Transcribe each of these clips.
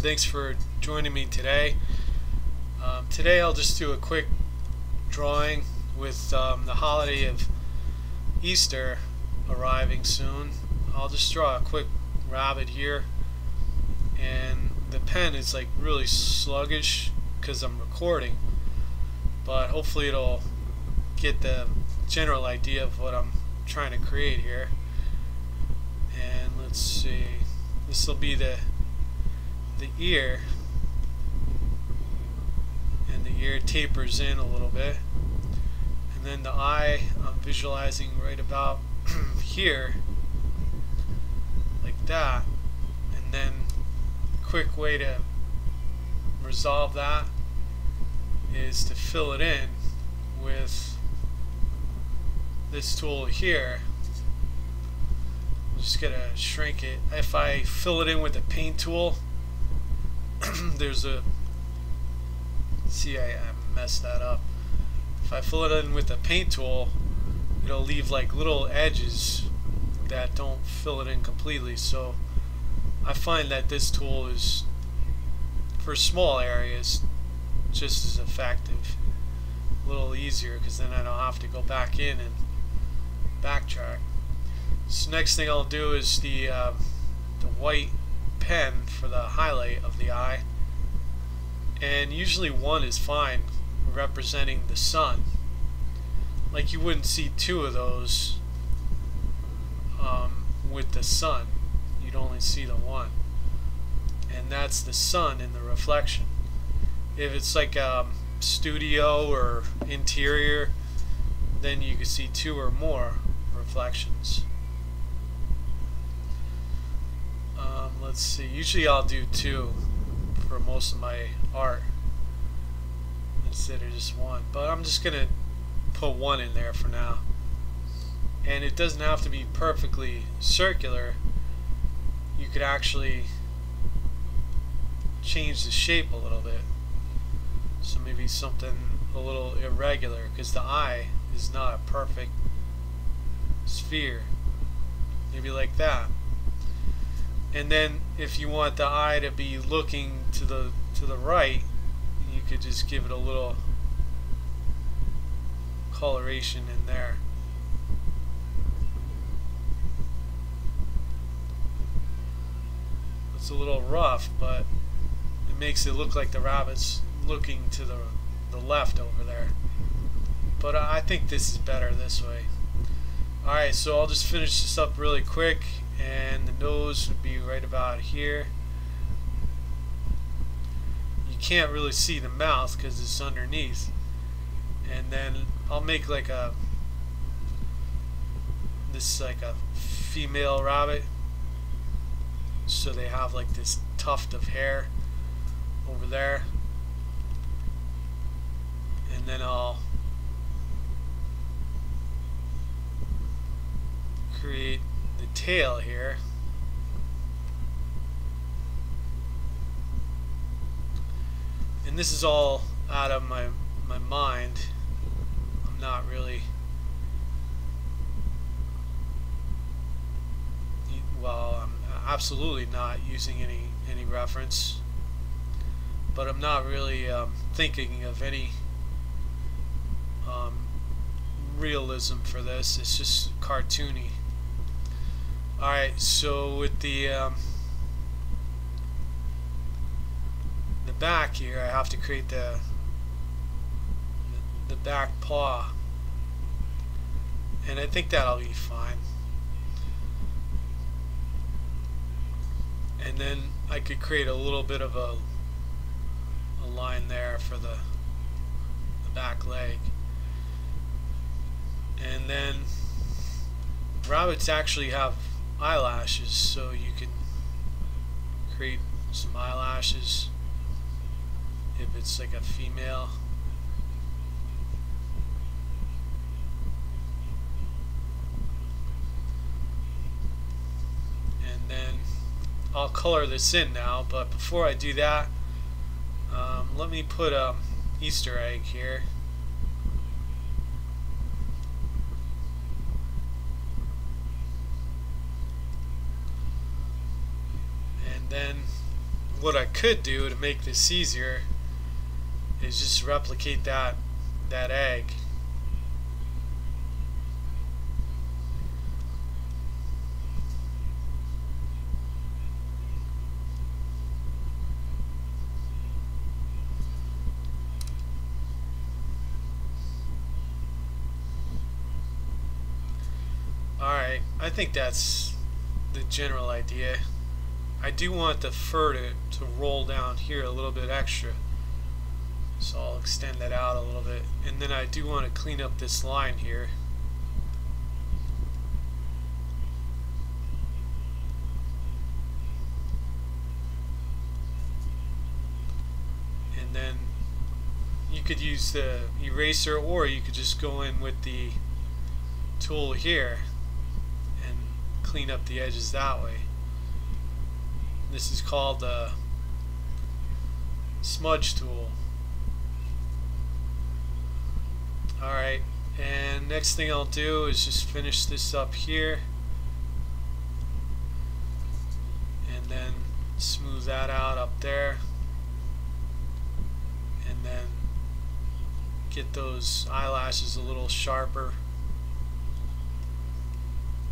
Thanks for joining me today. Today I'll just do a quick drawing with the holiday of Easter arriving soon. I'll just draw a quick rabbit here, and the pen is like really sluggish because I'm recording, but hopefully it'll get the general idea of what I'm trying to create here. And let's see, this will be the ear, and the ear tapers in a little bit, and then the eye I'm visualizing right about here, like that. And then a quick way to resolve that is to fill it in with this tool here. I'm just gonna shrink it. If I fill it in with the paint tool, there's a, see, I messed that up. If I fill it in with the paint tool, it'll leave like little edges that don't fill it in completely. So I find that this tool is, for small areas, just as effective, a little easier, because then I don't have to go back in and backtrack. So next thing I'll do is the white pen for the highlight of the eye, and usually one is fine, representing the sun. Like, you wouldn't see two of those with the sun, you'd only see the one, and that's the sun in the reflection. If it's like a studio or interior, then you can see two or more reflections. Let's see, usually I'll do two for most of my art instead of just one, but I'm just gonna put one in there for now. And it doesn't have to be perfectly circular. You could actually change the shape a little bit, so maybe something a little irregular, because the eye is not a perfect sphere. Maybe like that. And then if you want the eye to be looking to the right, you could just give it a little coloration in there. It's a little rough, but it makes it look like the rabbit's looking to the left over there. But I think this is better this way. Alright, so I'll just finish this up really quick, and the nose would be right about here. You can't really see the mouth because it's underneath. And then I'll make like this is like a female rabbit, so they have like this tuft of hair over there. And then I'll create the tail here. And this is all out of my mind. I'm not really, well, I'm absolutely not using any reference, but I'm not really thinking of any realism for this. It's just cartoony. Alright, so with the back here, I have to create the back paw, and I think that'll be fine. And then I could create a little bit of a line there for the back leg. And then rabbits actually have eyelashes, so you can create some eyelashes if it's like a female. And then I'll color this in now, but before I do that, let me put a Easter egg here. then what I could do to make this easier is just replicate that egg. Alright, I think that's the general idea. I do want the fur to roll down here a little bit extra. So I'll extend that out a little bit. And then I do want to clean up this line here. And then you could use the eraser, or you could just go in with the tool here and clean up the edges that way. This is called the smudge tool. Alright, and next thing I'll do is just finish this up here and then smooth that out up there, and then get those eyelashes a little sharper,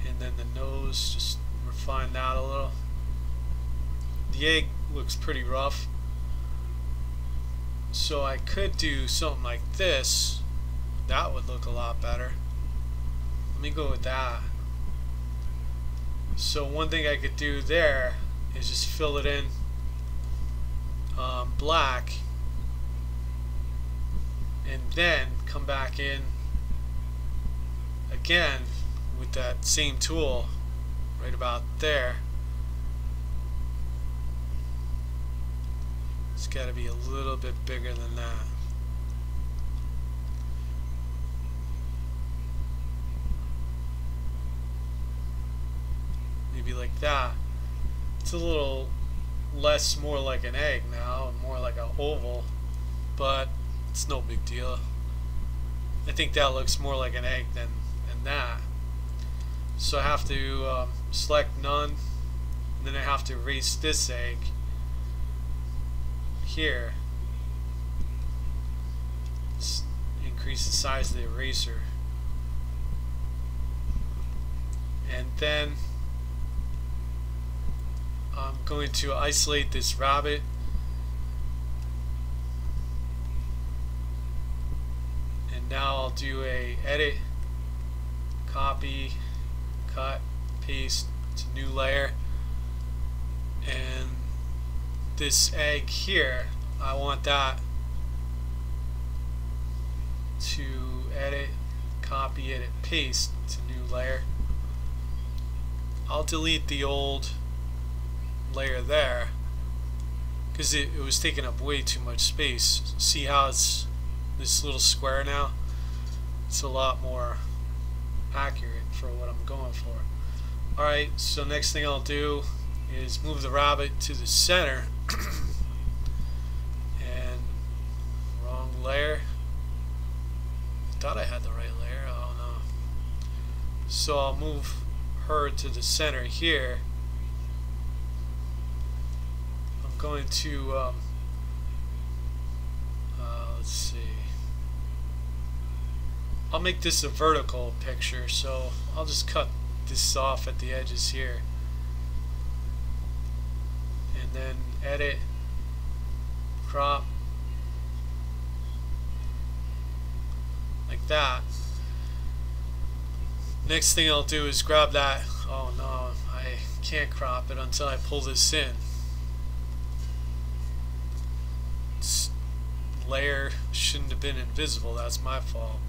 and then the nose, just refine that a little. The egg looks pretty rough, so I could do something like this. That would look a lot better. Let me go with that. So one thing I could do there is just fill it in black, and then come back in again with that same tool right about there. It's got to be a little bit bigger than that. Maybe like that. It's a little less, more like an egg now, and more like an oval, but it's no big deal. I think that looks more like an egg than that. So I have to select none, and then I have to erase this egg here. Let's increase the size of the eraser, and then I'm going to isolate this rabbit, and now I'll do a edit, copy, cut, paste to new layer, and this egg here, I want that to edit, copy, edit, paste to new layer. I'll delete the old layer there because it was taking up way too much space. See how it's this little square now? It's a lot more accurate for what I'm going for. Alright, so next thing I'll do is move the rabbit to the center and wrong layer. I thought I had the right layer. Oh no. So I'll move her to the center here. I'm going to let's see, I'll make this a vertical picture, so I'll just cut this off at the edges here, and then edit, crop, like that. Next thing I'll do is grab that. Oh no, I can't crop it until I pull this in. This layer shouldn't have been invisible, that's my fault.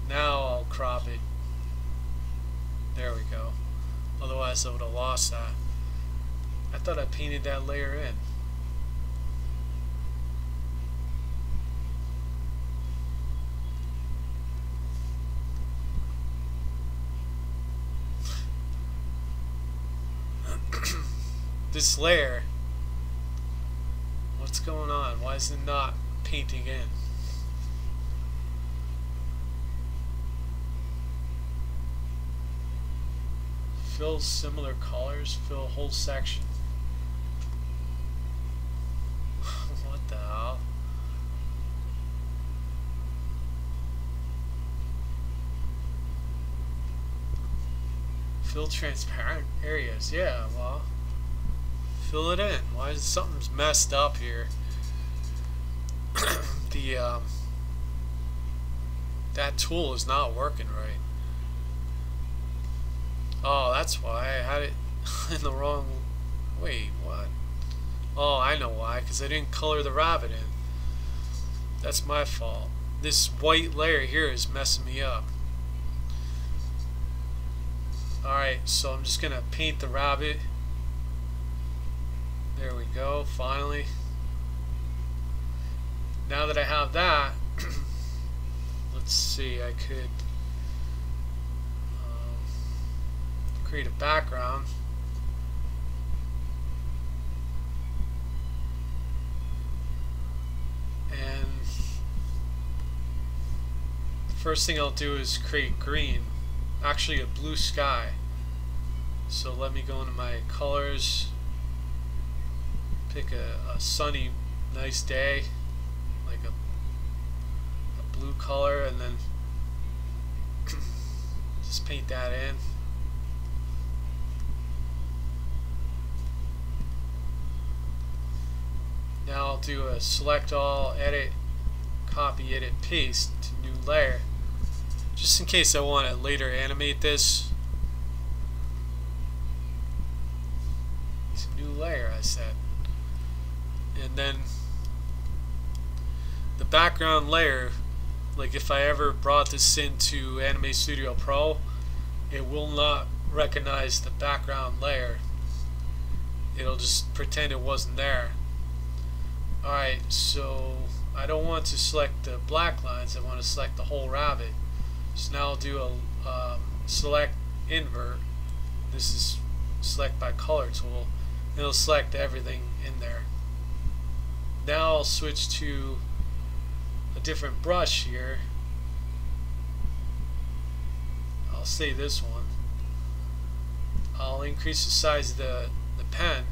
Now I'll crop it. There we go. Otherwise I would have lost that. I thought I painted that layer in. This layer, what's going on? Why is it not painting in? Fill similar colors, fill whole section. Fill transparent areas. Yeah, well, fill it in. Why is something's messed up here? The that tool is not working right. Oh, that's why I had it in the wrong. Wait, what? Oh, I know why. Because I didn't color the rabbit in. That's my fault. This white layer here is messing me up. Alright, so I'm just gonna paint the rabbit. There we go, finally. Now that I have that, let's see, I could create a background. And the first thing I'll do is create green. Actually a blue sky. So let me go into my colors, pick a sunny nice day, like a blue color, and then just paint that in. Now I'll do a select all, edit, copy, edit, paste to new layer, just in case I want to later animate this. It's a new layer, I said. And then the background layer, like if I ever brought this into Anime Studio Pro, it will not recognize the background layer. It'll just pretend it wasn't there. Alright, so I don't want to select the black lines, I want to select the whole rabbit. So now I'll do a select invert. This is select by color tool. And it'll select everything in there. Now I'll switch to a different brush here. I'll say this one. I'll increase the size of the pen.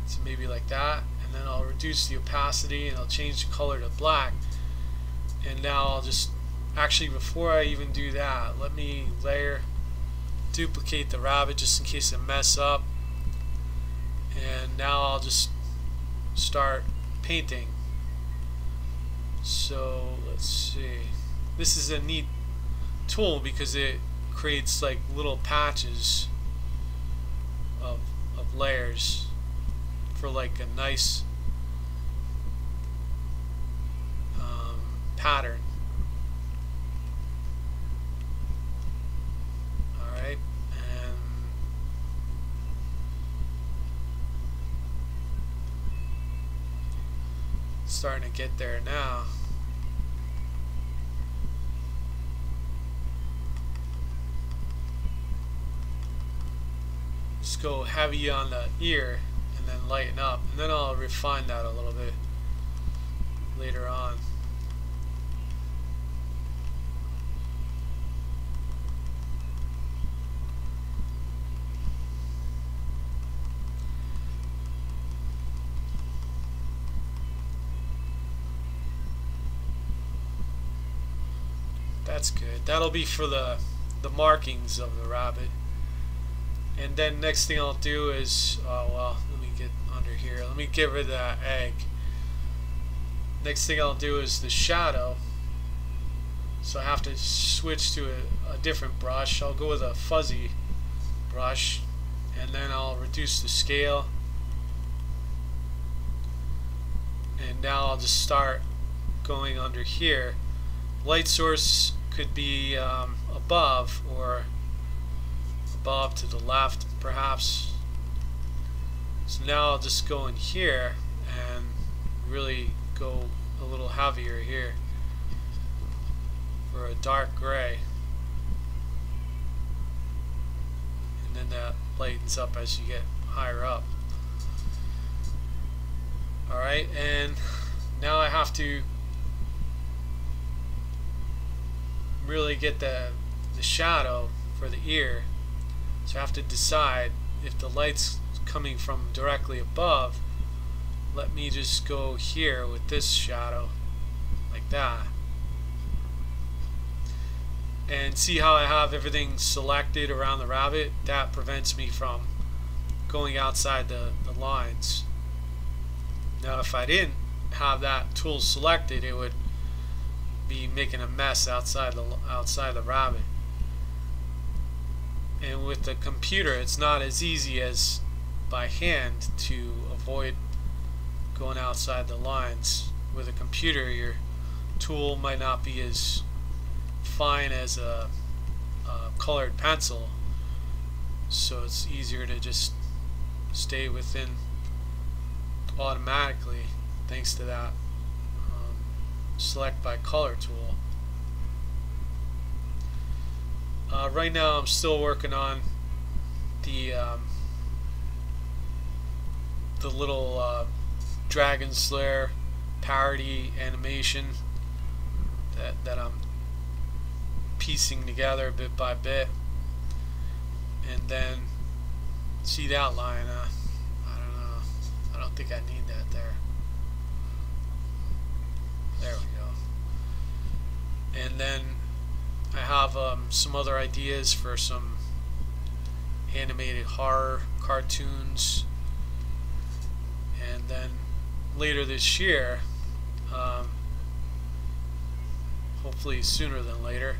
So maybe like that. And then I'll reduce the opacity and I'll change the color to black. And now I'll just, actually before I even do that, let me layer, duplicate the rabbit just in case I mess up. And now I'll just start painting. So let's see. This is a neat tool because it creates like little patches of layers for like a nice pattern. Alright, and starting to get there now. Just go heavy on the ear and then lighten up, and then I'll refine that a little bit later on. That's good. That'll be for the markings of the rabbit. And then next thing I'll do is, oh well, let me get under here. Let me get rid of that egg. Next thing I'll do is the shadow. So I have to switch to a different brush. I'll go with a fuzzy brush, and then I'll reduce the scale. And now I'll just start going under here. Light source could be above or above to the left perhaps. So now I'll just go in here and really go a little heavier here for a dark gray, and then that lightens up as you get higher up. Alright, and now I have to really get the shadow for the ear. So I have to decide if the light's coming from directly above. Let me just go here with this shadow like that. And see how I have everything selected around the rabbit? That prevents me from going outside the lines. Now if I didn't have that tool selected, it would be making a mess outside the rabbit. And with the computer, it's not as easy as by hand to avoid going outside the lines. With a computer, your tool might not be as fine as a colored pencil, so it's easier to just stay within automatically thanks to that select by color tool. Right now I'm still working on the little Dragon Slayer parody animation that I'm piecing together bit by bit, and then see the outline. I don't know. I don't think I need that there. There we go. And then I have some other ideas for some animated horror cartoons, and then later this year, hopefully sooner than later,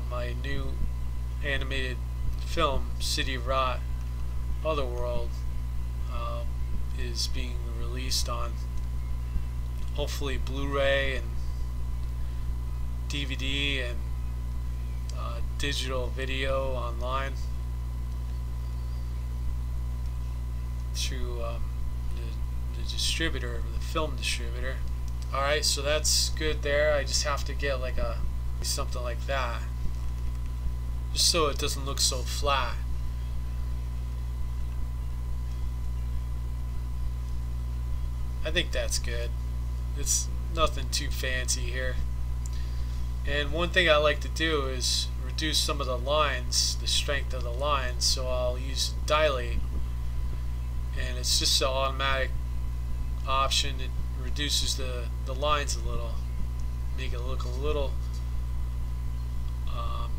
my new animated film, City of Rot Otherworld, is being released on hopefully Blu-ray and DVD and digital video online through the distributor, the film distributor. Alright, so that's good there. I just have to get like something like that, just so it doesn't look so flat. I think that's good. It's nothing too fancy here. And one thing I like to do is reduce some of the lines, the strength of the lines, so I'll use dilate, and it's just an automatic option. It reduces the lines a little, make it look a little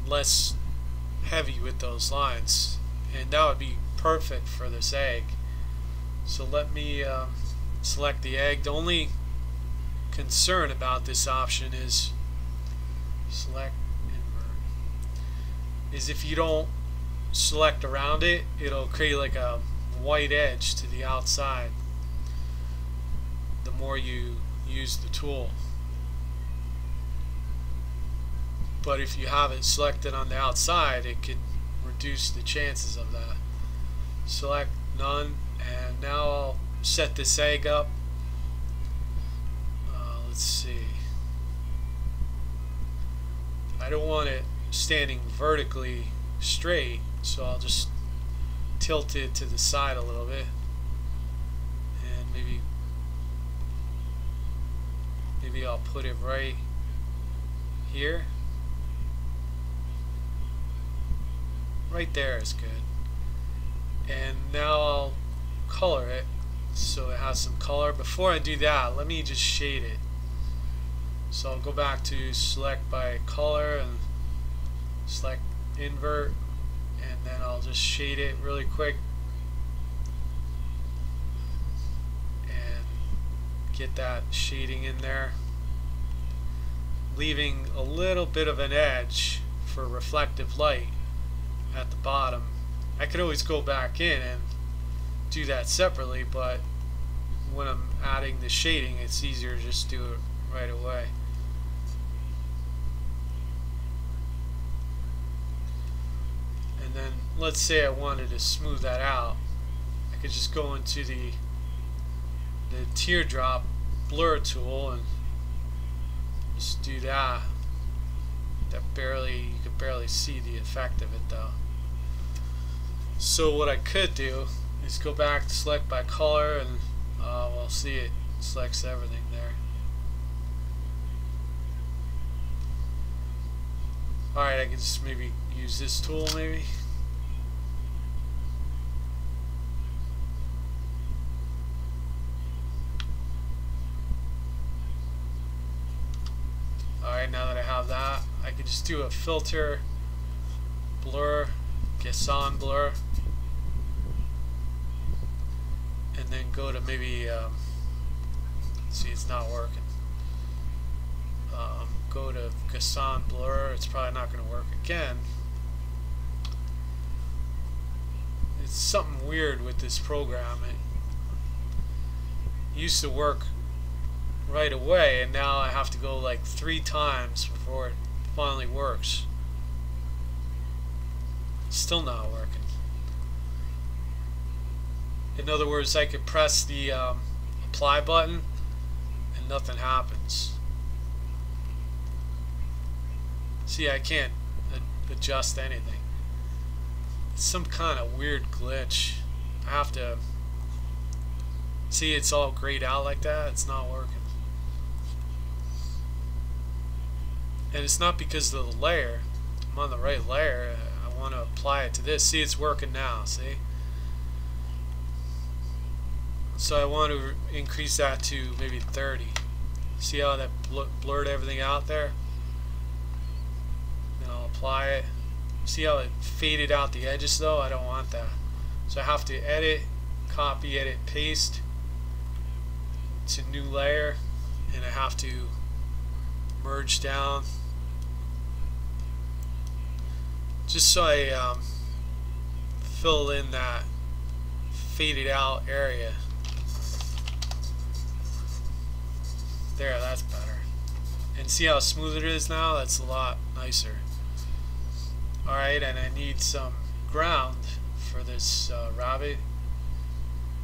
less heavy with those lines, and that would be perfect for this egg. So let me select the egg. The only concern about this option is select invert, is if you don't select around it, it'll create like a white edge to the outside the more you use the tool. But if you have it selected on the outside, it could reduce the chances of that. Select none, and now I'll set this egg up. Let's see. I don't want it standing vertically straight, so I'll just tilt it to the side a little bit, and maybe I'll put it right here. Right there is good. And now I'll color it so it has some color. Before I do that, let me just shade it. So I'll go back to select by color and select invert, and then I'll just shade it really quick and get that shading in there, leaving a little bit of an edge for reflective light at the bottom. I could always go back in and do that separately, but when I'm adding the shading, it's easier to just do it right away. And then let's say I wanted to smooth that out, I could just go into the teardrop blur tool and just do that. You could barely see the effect of it though. So what I could do is go back to select by color, and we'll see it selects everything there. Alright, I can just maybe use this tool maybe. Alright, now that I have that, I could just do a filter, blur, Gasson blur, and then go to maybe, see, it's not working. Go to Gasson blur, it's probably not going to work again. It's something weird with this program. It used to work right away, and now I have to go like 3 times before it finally works. Still not working. In other words, I could press the apply button and nothing happens. See, I can't adjust anything. It's some kind of weird glitch. I have to see, it's all grayed out like that. It's not working. And it's not because of the layer. I'm on the right layer. I want to apply it to this. See, it's working now. See? So I want to increase that to maybe 30. See how that blurred everything out there? Then I'll apply it. See how it faded out the edges though? I don't want that. So I have to edit, copy, edit, paste to new layer, and I have to merge down just so I fill in that faded out area. There, that's better. And see how smooth it is now? That's a lot nicer. Alright, and I need some ground for this rabbit.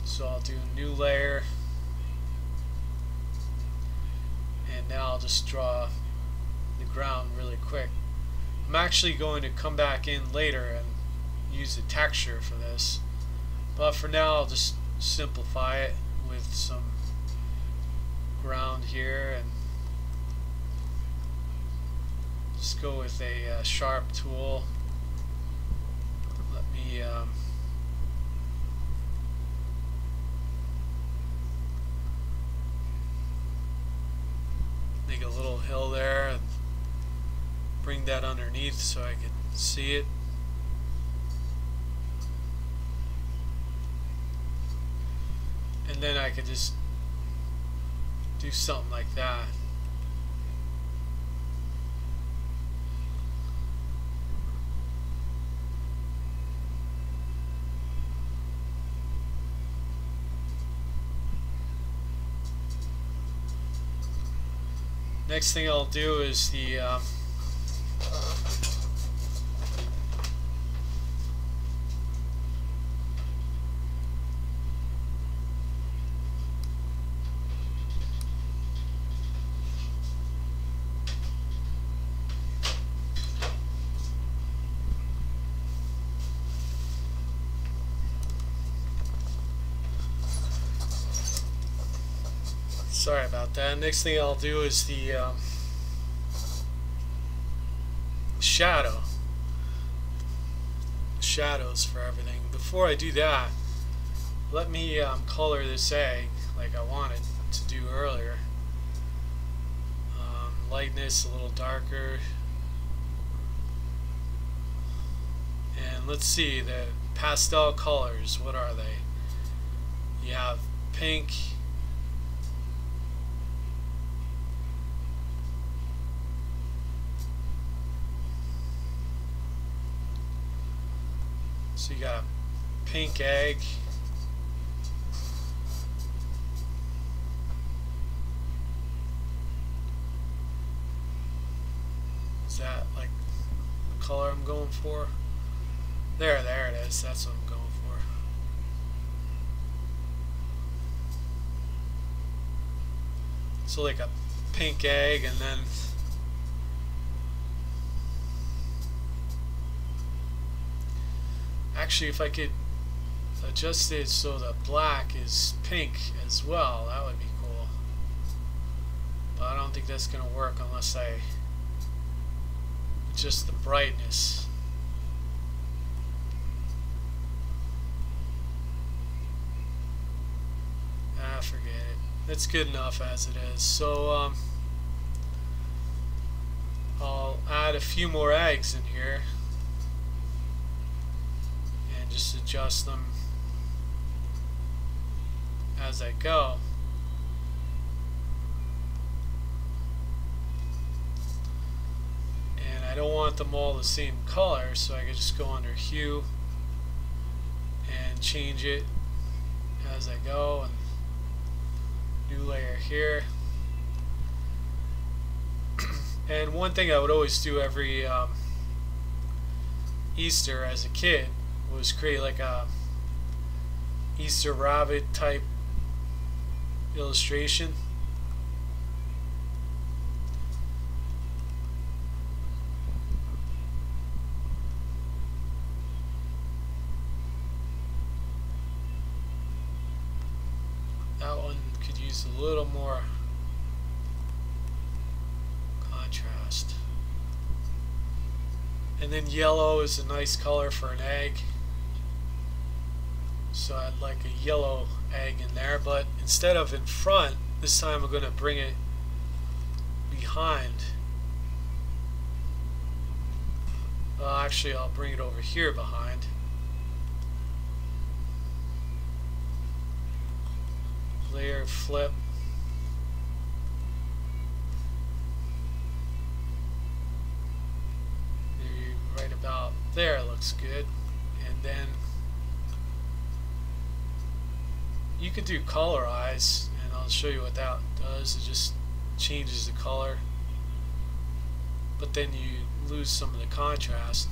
So I'll do a new layer. And now I'll just draw the ground really quick. I'm actually going to come back in later and use the texture for this. But for now, I'll just simplify it with some ground here and just go with a sharp tool. Let me make a little hill there and bring that underneath so I can see it. And then I could just do something like that. Next thing I'll do is the sorry about that. Next thing I'll do is the shadows for everything. Before I do that, let me color this egg like I wanted to do earlier. Lightness a little darker, and let's see the pastel colors. What are they? You have pink, so you got a pink egg, is that like the color I'm going for? There it is, that's what I'm going for. So like a pink egg, and then actually if I could adjust it so the black is pink as well, that would be cool. But I don't think that's going to work unless I adjust the brightness. Forget it. It's good enough as it is. So I'll add a few more eggs in here and just adjust them as I go. And I don't want them all the same color, so I can just go under hue and change it as I go. And new layer here. And one thing I would always do every Easter as a kid was create like a Easter rabbit type illustration. That one could use a little more contrast. And then yellow is a nice color for an egg, so I'd like a yellow egg in there, but instead of in front, this time I'm going to bring it behind. Well, actually I'll bring it over here behind. Layer, flip. Maybe right about there looks good. And then you could do colorize, and I'll show you what that does. It just changes the color, but then you lose some of the contrast.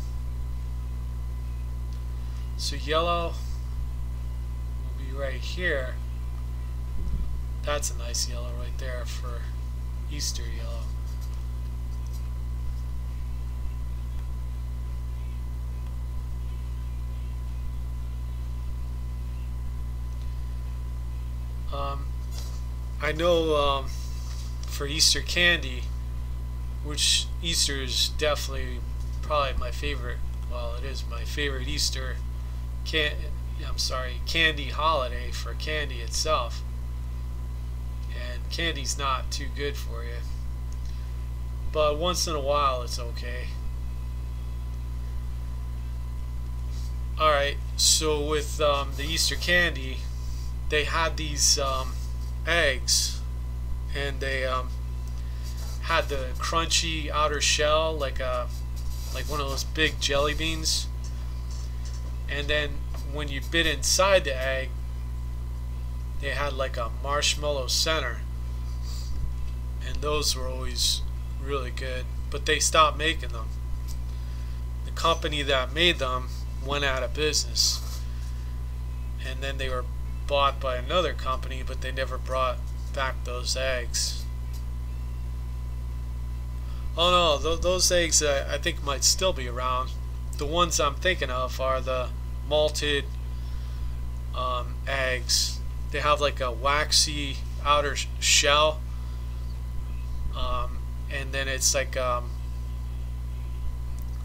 So yellow will be right here. That's a nice yellow right there for Easter yellow. I know for Easter candy, which Easter is definitely probably my favorite, well, it is my favorite Easter candy holiday for candy itself. And candy's not too good for you, but once in a while it's okay. Alright, so with the Easter candy, they had these eggs, and they had the crunchy outer shell like one of those big jelly beans, and then when you bit inside the egg, they had like a marshmallow center, and those were always really good, but they stopped making them. The company that made them went out of business, and then they were bought by another company, but they never brought back those eggs. Oh no, those eggs I think might still be around. The ones I'm thinking of are the malted eggs. They have like a waxy outer shell, and then it's like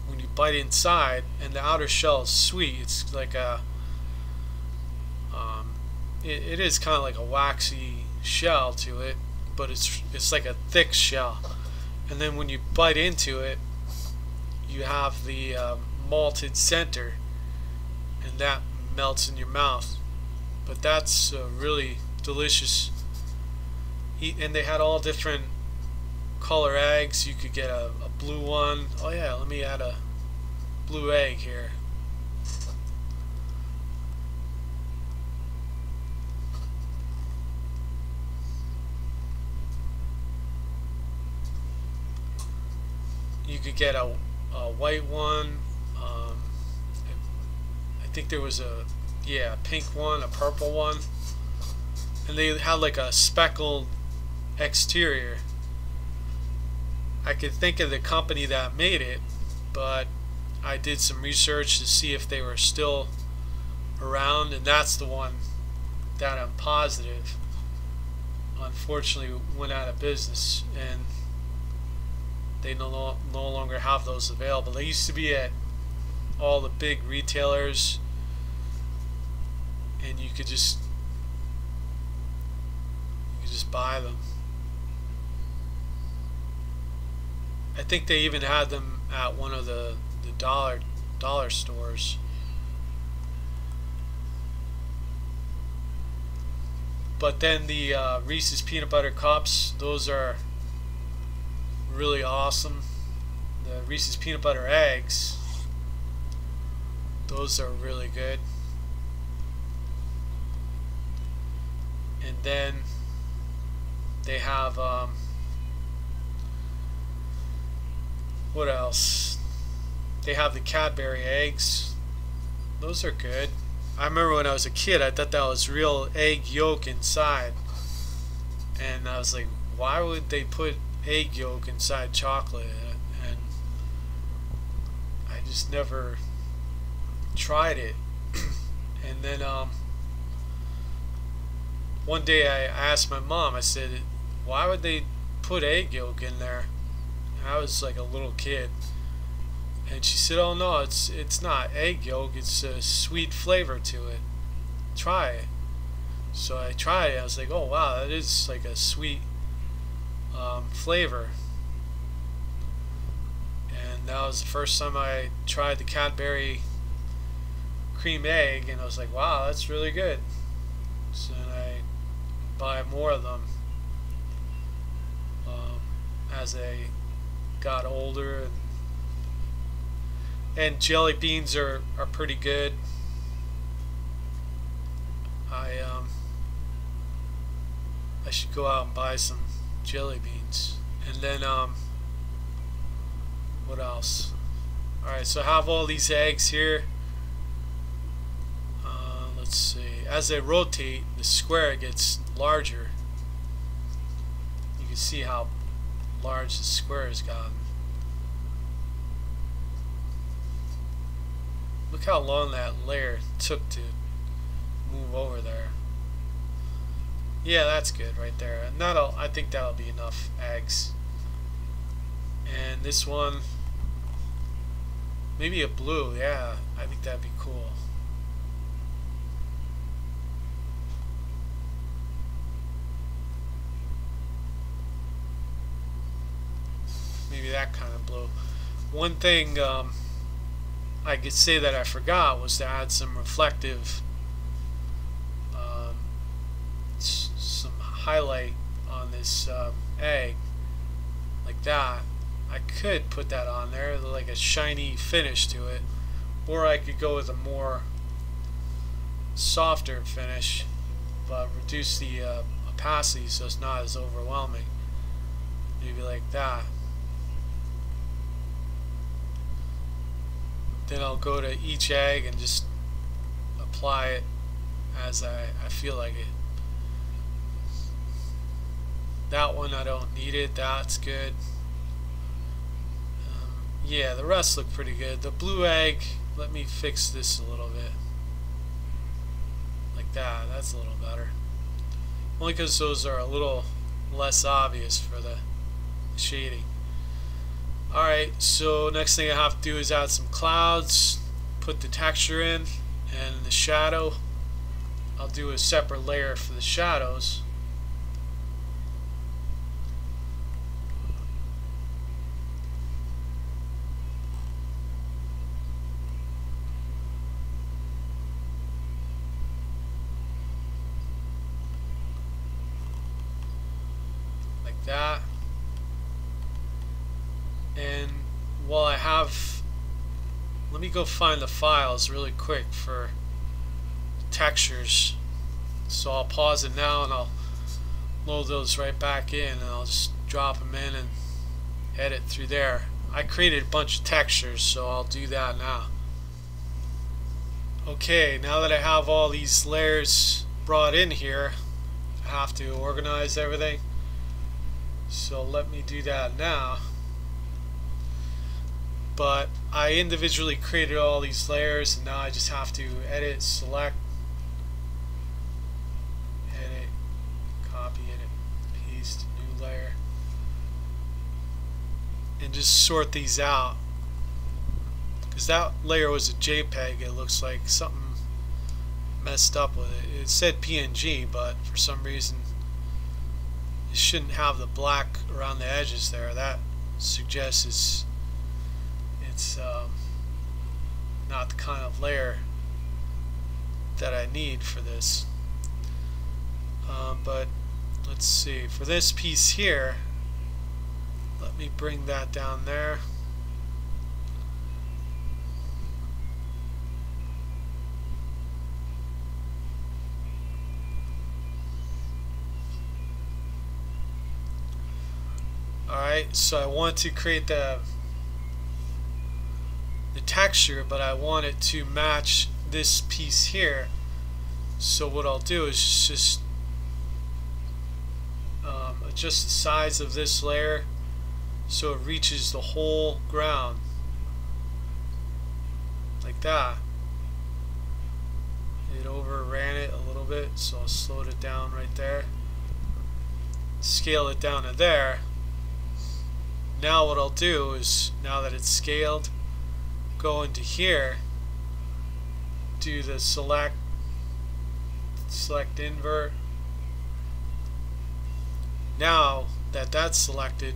when you bite inside, and the outer shell is sweet. It's like a it is kind of like a waxy shell to it, but it's like a thick shell, and then when you bite into it, you have the malted center, and that melts in your mouth. But that's really delicious. And they had all different color eggs. You could get a blue one. Oh yeah, let me add a blue egg here. You could get a white one. I think there was a pink one, a purple one, and they had like a speckled exterior. I could think of the company that made it, but I did some research to see if they were still around, and that's the one that I'm positive unfortunately went out of business, and they no longer have those available. They used to be at all the big retailers, and you could just buy them. I think they even had them at one of the dollar stores. But then the Reese's peanut butter cups, those are really awesome. The Reese's peanut butter eggs, those are really good. And then they have what else? They have the Cadbury eggs. Those are good. I remember when I was a kid, I thought that was real egg yolk inside. And I was like, why would they put egg yolk inside chocolate? And I just never tried it. And then one day I asked my mom, I said, why would they put egg yolk in there? And I was like a little kid. And she said, oh no, it's not egg yolk, it's a sweet flavor to it. Try it. So I tried it. I was like, oh wow, that is like a sweet flavor. And that was the first time I tried the Cadbury cream egg, and I was like, wow, that's really good. So then I buy more of them as I got older. And jelly beans are pretty good. I should go out and buy some jelly beans. And then what else? Alright, so I have all these eggs here. Let's see. As they rotate, the square gets larger. You can see how large the square has gotten. Look how long that layer took to move over there. Yeah, that's good right there. And I think that'll be enough eggs. And this one, maybe a blue. Yeah, I think that'd be cool. Maybe that kind of blue. One thing I could say that I forgot was to add some reflective, some highlight on this egg, like that. I could put that on there, like a shiny finish to it, or I could go with a more softer finish, but reduce the opacity so it's not as overwhelming. Maybe like that. Then I'll go to each egg and just apply it as I feel like it. That one I don't need it, that's good. Yeah, the rest look pretty good. The blue egg, let me fix this a little bit. Like that, that's a little better. Only because those are a little less obvious for the shading. Alright, so next thing I have to do is add some clouds, put the texture in, and the shadow. I'll do a separate layer for the shadows. Like that. And while I have, let me go find the files really quick for textures. So I'll pause it now and I'll load those right back in, and I'll just drop them in and edit through there. I created a bunch of textures, so I'll do that now. Okay, now that I have all these layers brought in here, I have to organize everything. So let me do that now. But I individually created all these layers, and now I just have to edit, select, edit, copy, edit, paste, new layer, and just sort these out. Because that layer was a JPEG, it looks like something messed up with it. It said PNG, but for some reason it shouldn't have the black around the edges there. That suggests it's not the kind of layer that I need for this. But let's see, for this piece here, let me bring that down there. Alright, so I want to create the texture, but I want it to match this piece here. So what I'll do is just adjust the size of this layer so it reaches the whole ground, like that. It overran it a little bit, so I'll slow it down right there. Scale it down to there. Now what I'll do is, now that it's scaled, go into here, do the select invert. Now that that's selected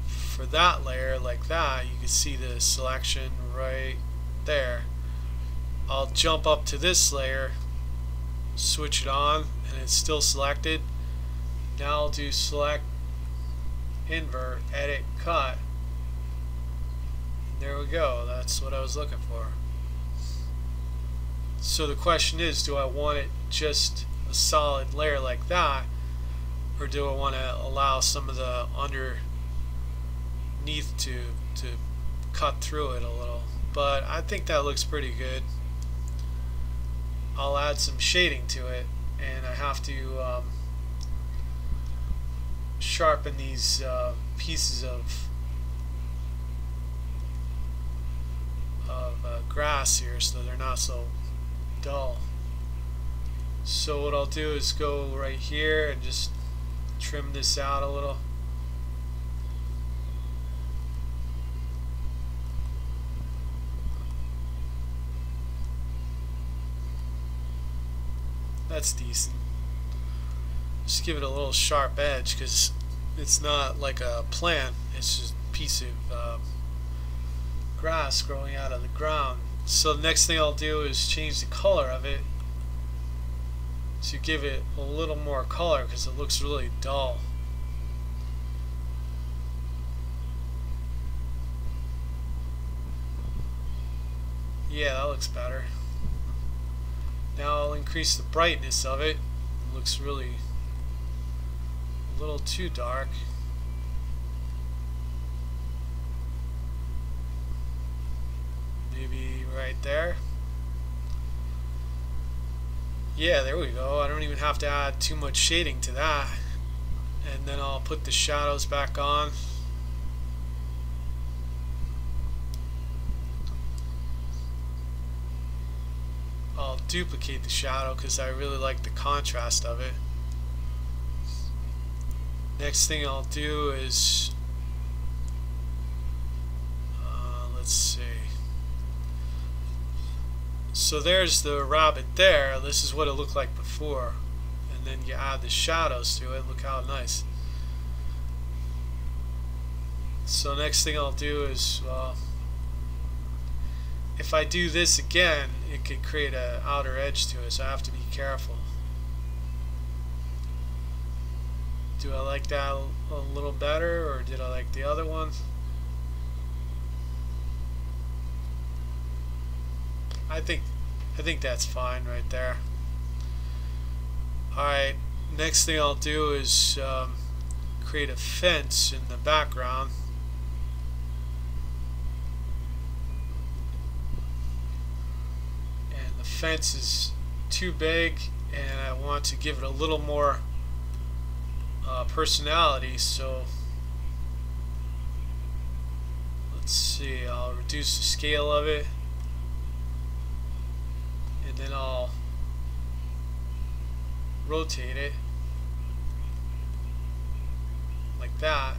for that layer like that, you can see the selection right there. I'll jump up to this layer, switch it on, and it's still selected. Now I'll do select, invert, edit, cut. And there we go. That's what I was looking for. So the question is, do I want it just a solid layer like that, or do I want to allow some of the underneath to cut through it a little? But I think that looks pretty good. I'll add some shading to it, and I have to sharpen these pieces of grass here so they're not so dull. So what I'll do is go right here and just trim this out a little. That's decent. Just give it a little sharp edge, because it's not like a plant, it's just a piece of grass growing out of the ground. So the next thing I'll do is change the color of it to give it a little more color, because it looks really dull. Yeah, that looks better. Now I'll increase the brightness of it. It looks really a little too dark. Maybe right there. Yeah, there we go. I don't even have to add too much shading to that. And then I'll put the shadows back on. I'll duplicate the shadow because I really like the contrast of it. Next thing I'll do is, let's see. So there's the rabbit there. This is what it looked like before. And then you add the shadows to it. Look how nice. So next thing I'll do is, if I do this again, it could create an outer edge to it, so I have to be careful. Do I like that a little better, or did I like the other one? I think that's fine right there. Alright, next thing I'll do is create a fence in the background. And the fence is too big, and I want to give it a little more personality, so let's see, I'll reduce the scale of it, and then I'll rotate it like that.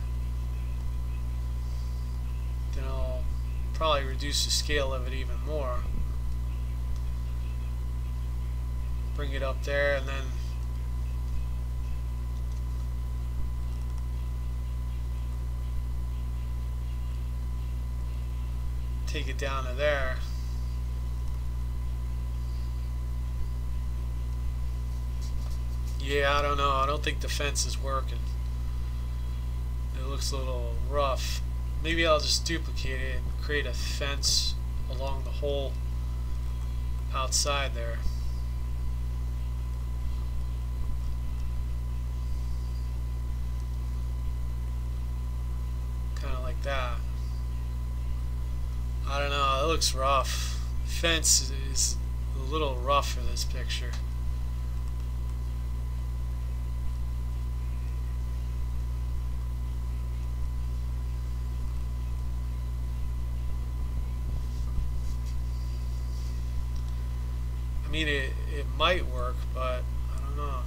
Then I'll probably reduce the scale of it even more, bring it up there, and then take it down to there. Yeah, I don't know. I don't think the fence is working. It looks a little rough. Maybe I'll just duplicate it and create a fence along the whole outside there. Kind of like that. I don't know. It looks rough. Fence is a little rough for this picture. I mean, it might work, but I don't know.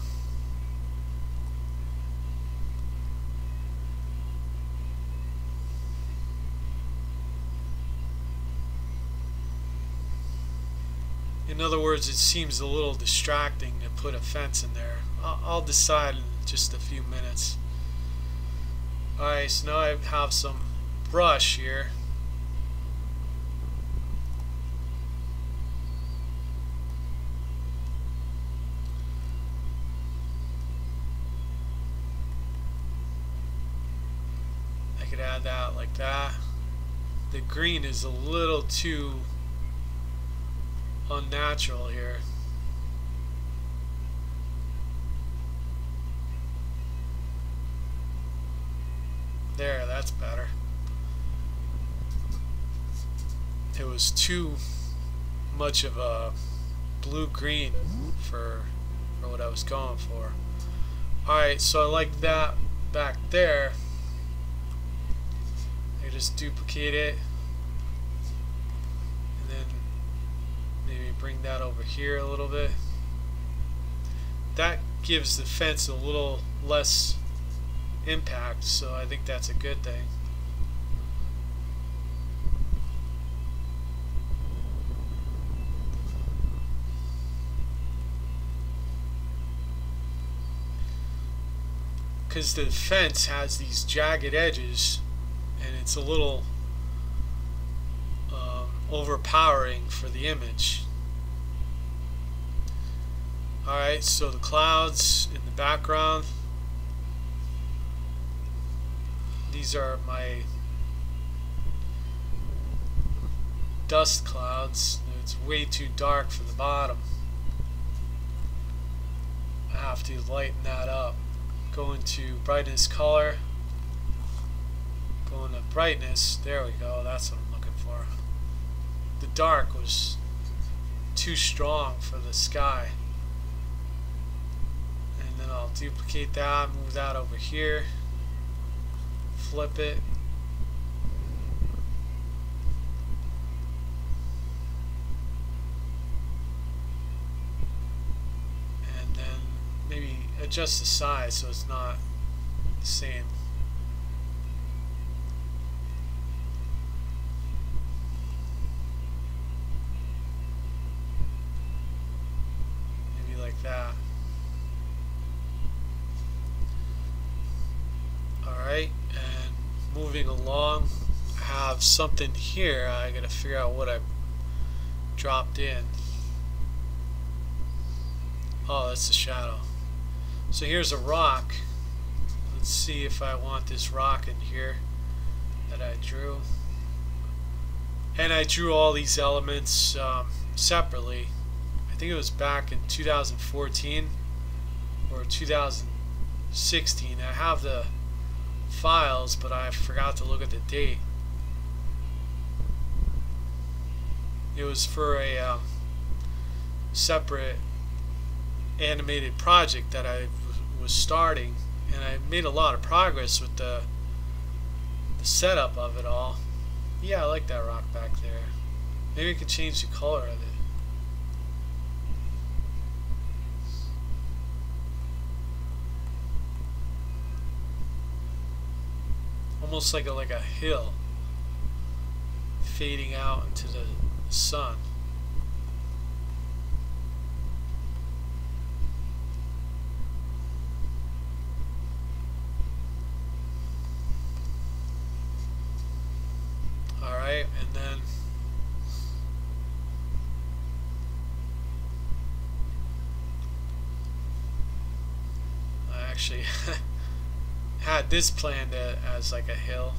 In other words, it seems a little distracting to put a fence in there. I'll decide in just a few minutes. Alright, so now I have some brush here. I could add that like that. The green is a little too unnatural here. There, that's better. It was too much of a blue-green for what I was going for. Alright, so I like that back there. I just duplicate it and then maybe bring that over here a little bit. That gives the fence a little less impact, so I think that's a good thing. Because the fence has these jagged edges and it's a little overpowering for the image. Alright, so the clouds in the background, these are my dust clouds. It's way too dark for the bottom. I have to lighten that up. Go into brightness, color, go into brightness. There we go, that's what I'm looking for. The dark was too strong for the sky. And then I'll duplicate that, move that over here, flip it, and then maybe adjust the size so it's not the same. Maybe like that. Alright, and moving along, I have something here. I gotta figure out what I dropped in. Oh, that's the shadow. So here's a rock. Let's see if I want this rock in here that I drew. And I drew all these elements separately. I think it was back in 2014 or 2016. I have the files, but I forgot to look at the date. It was for a separate animated project that I was starting, and I made a lot of progress with the setup of it all. Yeah, I like that rock back there. Maybe I could change the color of it. Almost like a hill fading out into the sun. Alright, and then actually had this planned as like a hill.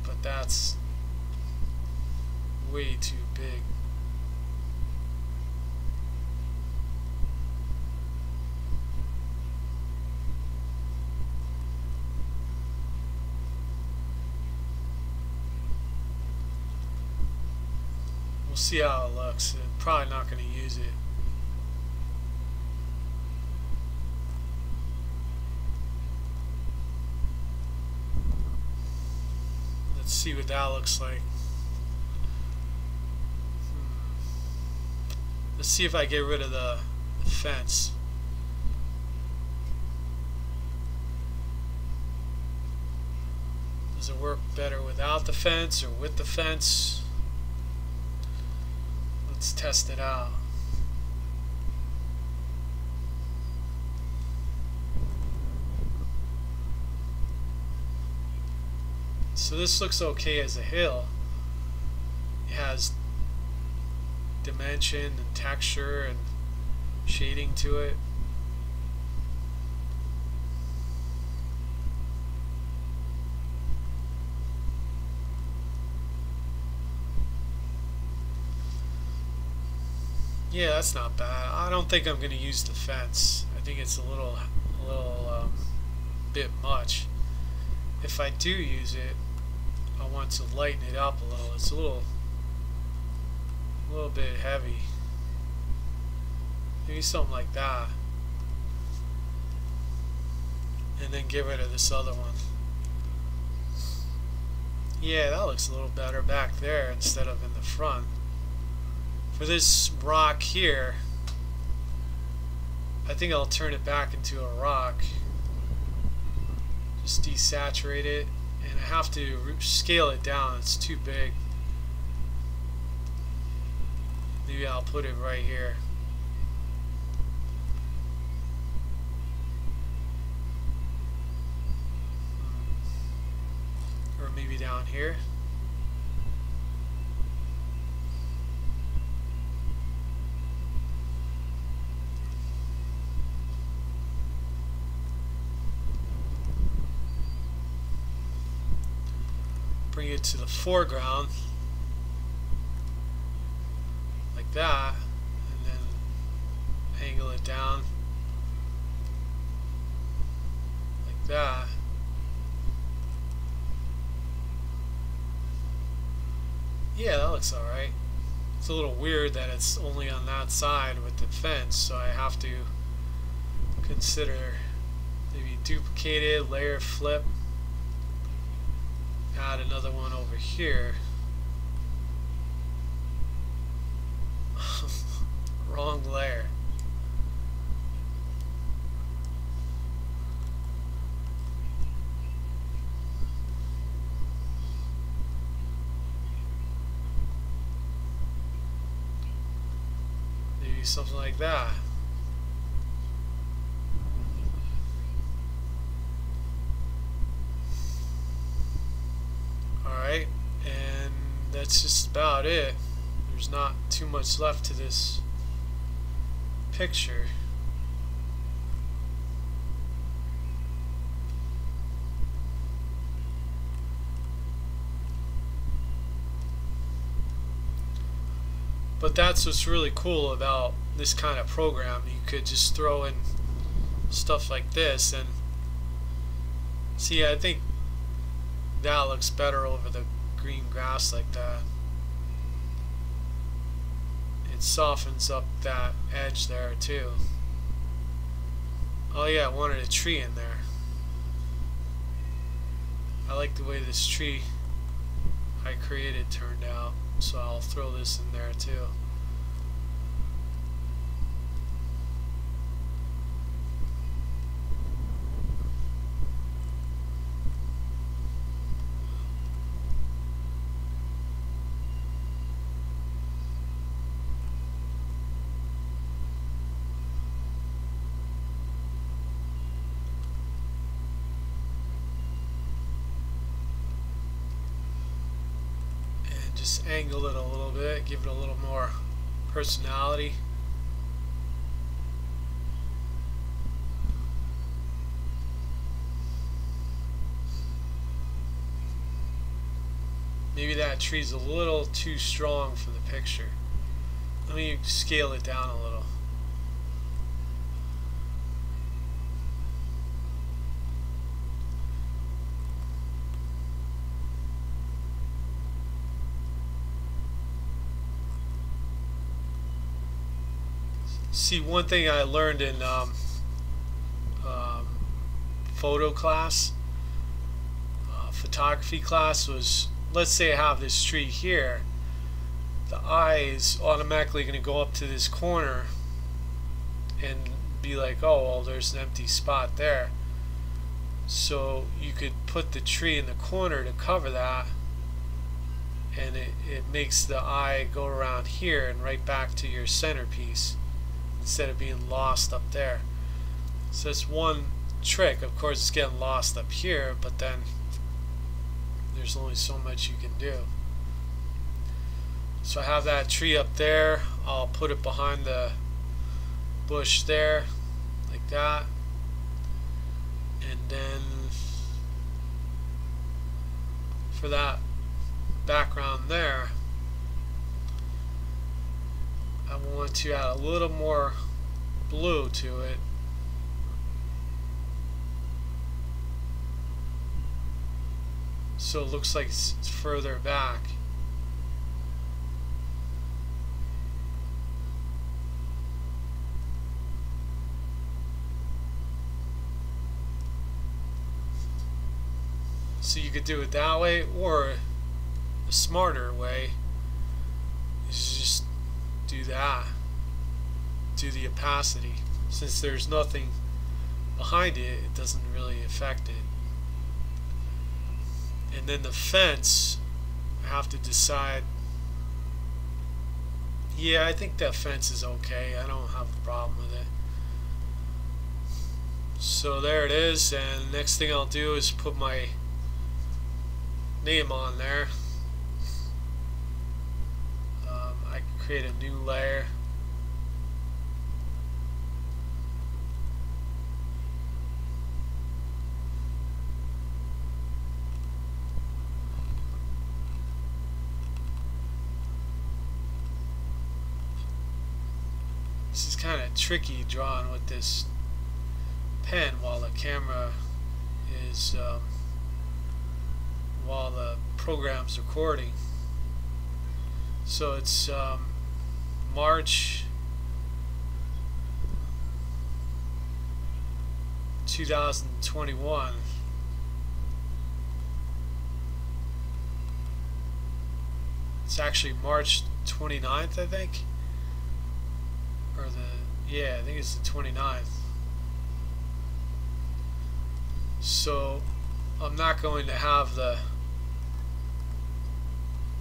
But that's way too big. We'll see how it looks. I'm probably not going to use it. Let's see what that looks like. Let's see if I get rid of the fence. Does it work better without the fence or with the fence? Let's test it out. So this looks okay as a hill. It has dimension and texture and shading to it. Yeah, that's not bad. I don't think I'm going to use the fence. I think it's a little bit much. If I do use it, I want to lighten it up a little. It's a little bit heavy. Maybe something like that. And then get rid of this other one. Yeah, that looks a little better back there instead of in the front. For this rock here, I think I'll turn it back into a rock. Just desaturate it, and I have to scale it down. It's too big. Maybe I'll put it right here. Or maybe down here. Bring it to the foreground like that, and then angle it down like that. Yeah, that looks alright. It's a little weird that it's only on that side with the fence, so I have to consider maybe duplicate it, layer flip. Add another one over here. Wrong layer. Maybe something like that. Alright, and that's just about it. There's not too much left to this picture. But that's what's really cool about this kind of program. You could just throw in stuff like this and see, I think that looks better over the green grass like that. It softens up that edge there too. Oh yeah, I wanted a tree in there. I like the way this tree I created turned out, so I'll throw this in there too. Just angle it a little bit, give it a little more personality. Maybe that tree's a little too strong for the picture. Let me scale it down a little. See, one thing I learned in photo class, photography class, was, let's say I have this tree here, the eye is automatically going to go up to this corner and be like, oh, well, there's an empty spot there. So you could put the tree in the corner to cover that, and it makes the eye go around here and right back to your centerpiece instead of being lost up there. So that's one trick. Of course, it's getting lost up here, but then there's only so much you can do. So I have that tree up there. I'll put it behind the bush there, like that. And then for that background there, I want to add a little more blue to it. So it looks like it's further back. So you could do it that way, or a smarter way is just do that. Do the opacity. Since there's nothing behind it, it doesn't really affect it. And then the fence, I have to decide. Yeah, I think that fence is okay. I don't have a problem with it. So there it is, and next thing I'll do is put my name on there. I can create a new layer. This is kind of tricky drawing with this pen while the camera is while the program's recording. So it's March 2021. It's actually March 29th, I think. Or yeah, I think it's the 29th. So I'm not going to have the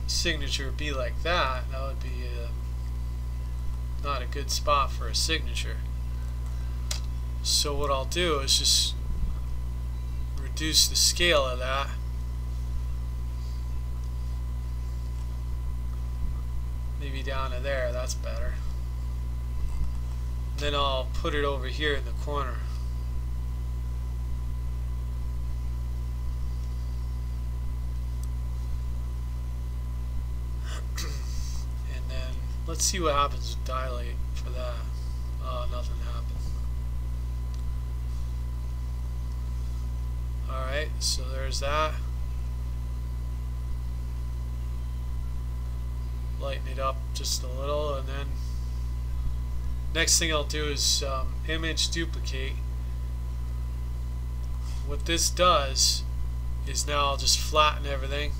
signature be like that. That would be not a good spot for a signature. So what I'll do is just reduce the scale of that. Maybe down to there, that's better. Then I'll put it over here in the corner. And then let's see what happens with dilate for that. Nothing happened. Alright, so there's that. Lighten it up just a little, and then next thing I'll do is image duplicate. What this does is now I'll just flatten everything.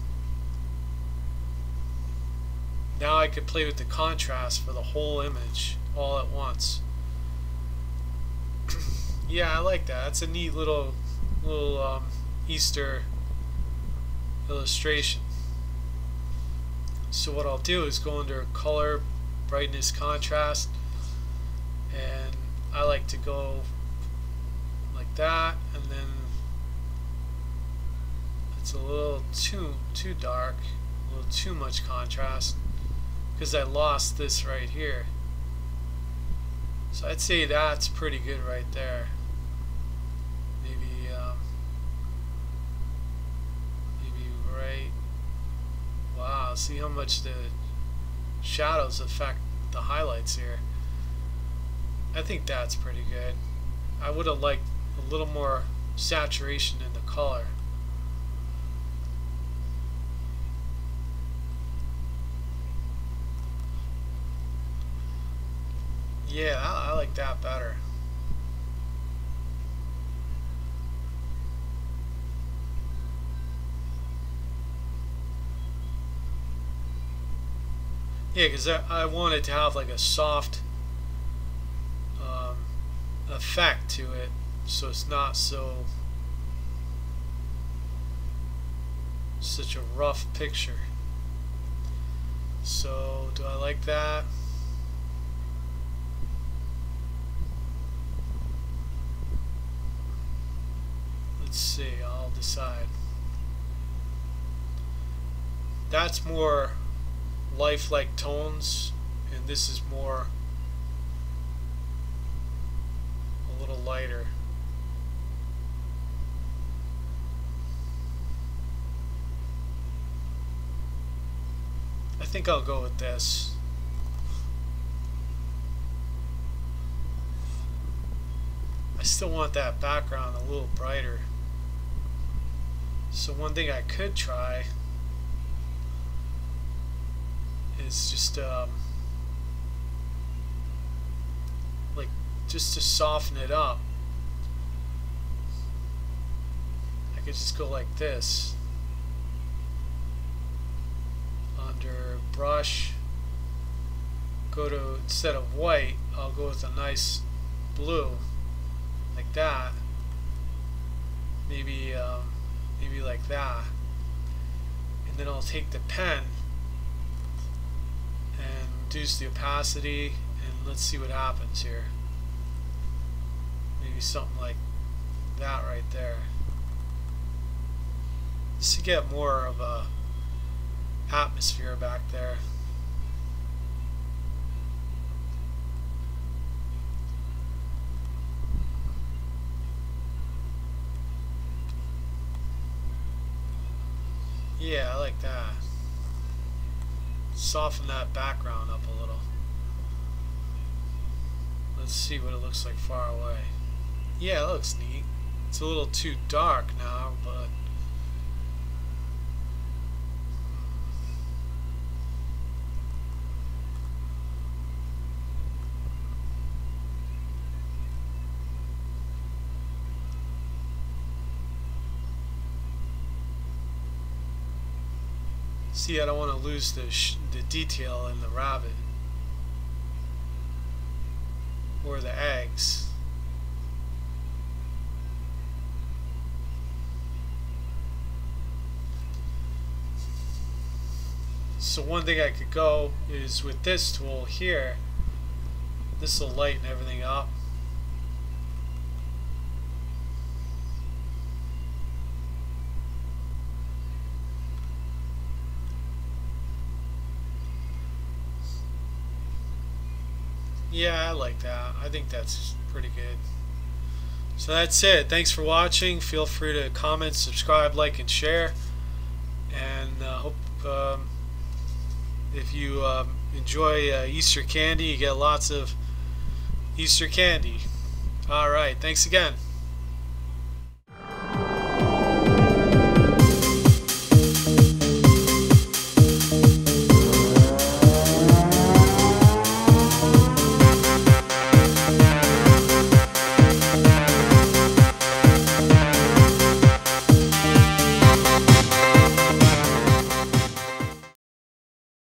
Now I can play with the contrast for the whole image all at once. Yeah, I like that. That's a neat little Easter illustration. So what I'll do is go under color, brightness, contrast, and I like to go like that, and then it's a little too dark, a little too much contrast, because I lost this right here. So I'd say that's pretty good right there. Maybe right Wow, see how much the shadows affect the highlights here. I think that's pretty good. I would have liked a little more saturation in the color. Yeah, I like that better. Yeah, because I wanted to have like a soft effect to it, so it's not such a rough picture. So, do I like that? Let's see, I'll decide. That's more lifelike tones, and this is more a little lighter. I think I'll go with this. I still want that background a little brighter. So one thing I could try is just like just to soften it up. I could just go like this. Under brush, go to, instead of white, I'll go with a nice blue, like that. Maybe maybe like that. And then I'll take the pen and reduce the opacity, and let's see what happens here. Maybe something like that right there. Just to get more of a atmosphere back there. Yeah, I like that. Soften that background up a little. Let's see what it looks like far away. Yeah, it looks neat. It's a little too dark now, but see, I don't want to lose the detail in the rabbit or the eggs. So one thing I could go is with this tool here. This will lighten everything up. Yeah, I like that. I think that's pretty good. So that's it. Thanks for watching. Feel free to comment, subscribe, like, and share. And hope if you enjoy Easter candy, you get lots of Easter candy. Alright, thanks again.